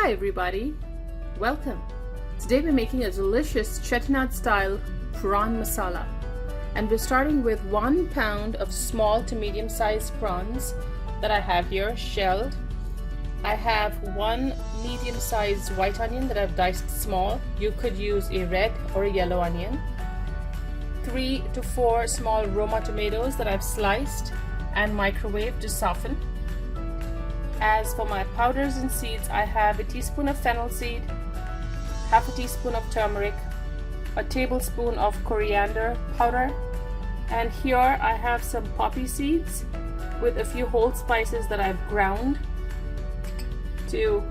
Hi everybody, welcome. Today we're making a delicious Chettinad-style prawn masala, and we're starting with 1 pound of small to medium sized prawns that I have here shelled. I have 1 medium sized white onion that I've diced small. You could use a red or a yellow onion. 3 to 4 small Roma tomatoes that I've sliced and microwaved to soften. As for my powders and seeds, I have a teaspoon of fennel seed, half a teaspoon of turmeric, a tablespoon of coriander powder, and here I have some poppy seeds with a few whole spices that I've ground to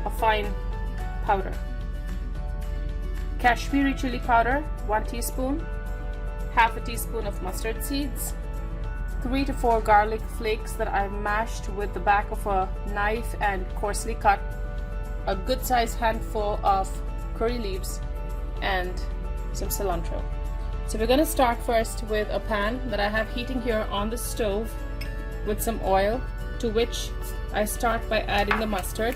a fine powder. Kashmiri chili powder, 1 teaspoon, half a teaspoon of mustard seeds, 3 to 4 garlic flakes that I've mashed with the back of a knife and coarsely cut, a good sized handful of curry leaves, and some cilantro. So we're going to start first with a pan that I have heating here on the stove with some oil, to which I start by adding the mustard.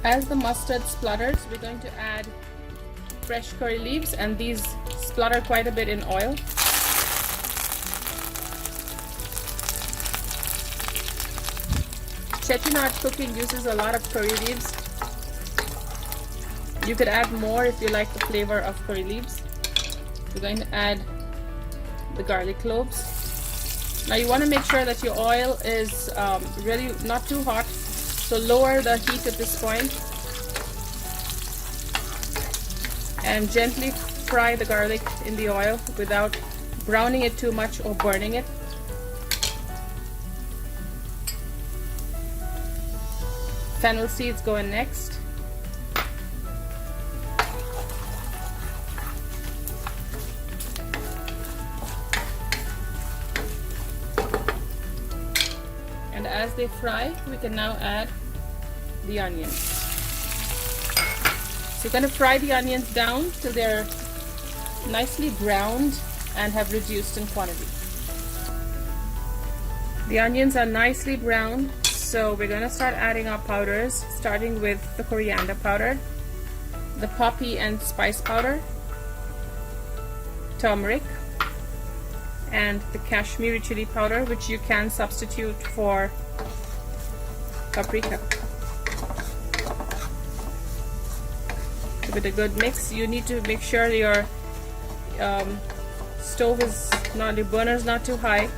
As the mustard splutters, we're going to add fresh curry leaves, and these splutter quite a bit in oil. Chettinad cooking uses a lot of curry leaves. You could add more if you like the flavor of curry leaves. We're going to add the garlic cloves. Now you want to make sure that your oil is really not too hot. So lower the heat at this point and gently fry the garlic in the oil without browning it too much or burning it. Fennel seeds go in next. And as they fry, we can now add the onions. So you're going to fry the onions down till they're nicely browned and have reduced in quantity. The onions are nicely browned, so we're going to start adding our powders, starting with the coriander powder, the poppy and spice powder, turmeric, and the Kashmiri chili powder, which you can substitute for paprika. Give it a good mix. You need to make sure your stove is not, your burner is not too high.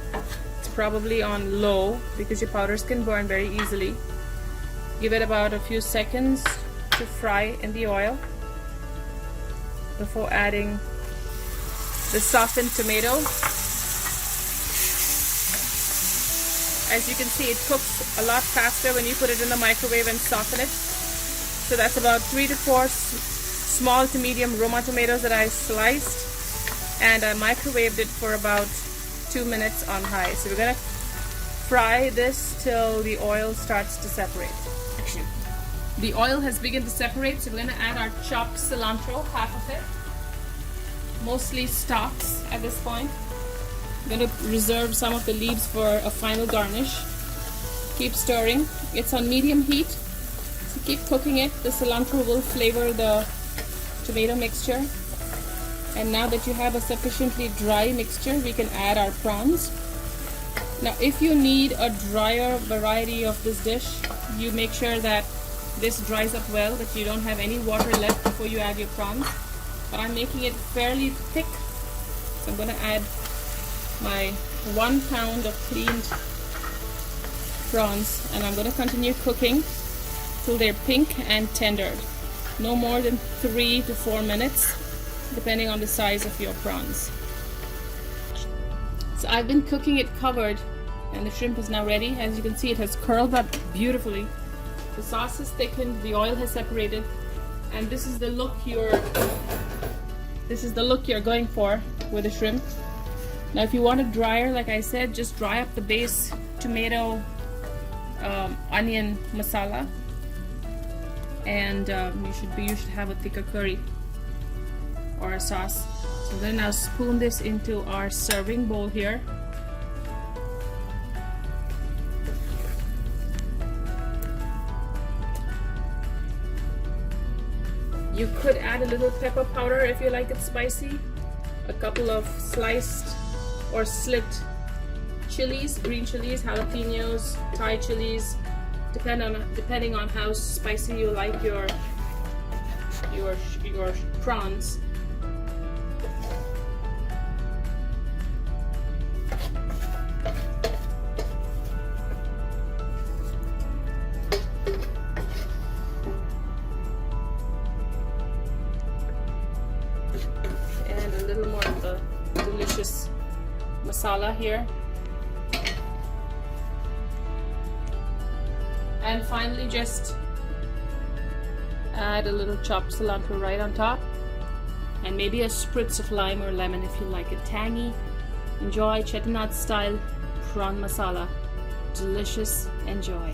It's probably on low because your powders can burn very easily. Give it about a few seconds to fry in the oil before adding the softened tomato. As you can see, it cooks a lot faster when you put it in the microwave and soften it. So that's about 3 to 4 small to medium Roma tomatoes that I sliced, and I microwaved it for about 2 minutes on high. So we're going to fry this till the oil starts to separate. The oil has begun to separate, so we're going to add our chopped cilantro, half of it, mostly stalks at this point. I'm going to reserve some of the leaves for a final garnish. Keep stirring. It's on medium heat, so keep cooking it. The cilantro will flavor the tomato mixture. And now that you have a sufficiently dry mixture, we can add our prawns. Now if you need a drier variety of this dish, you make sure that this dries up well, that you don't have any water left before you add your prawns. But I'm making it fairly thick, so I'm going to add my 1 pound of cleaned prawns, and I'm going to continue cooking till they're pink and tender. No more than 3 to 4 minutes, depending on the size of your prawns. So I've been cooking it covered, and the shrimp is now ready. As you can see, it has curled up beautifully. The sauce is thickened, the oil has separated, and this is the look you're going for with the shrimp. Now if you want it drier, like I said, just dry up the base tomato onion masala, and you should have a thicker curry or a sauce. So then now spoon this into our serving bowl here. You could add a little pepper powder if you like it spicy, a couple of sliced or slit chilies, green chilies, jalapenos, Thai chilies, depending on how spicy you like your prawns. And a little more of the delicious masala here. And finally, just add a little chopped cilantro right on top, and maybe a spritz of lime or lemon if you like it tangy. Enjoy Chettinad-style prawn masala. Delicious. Enjoy.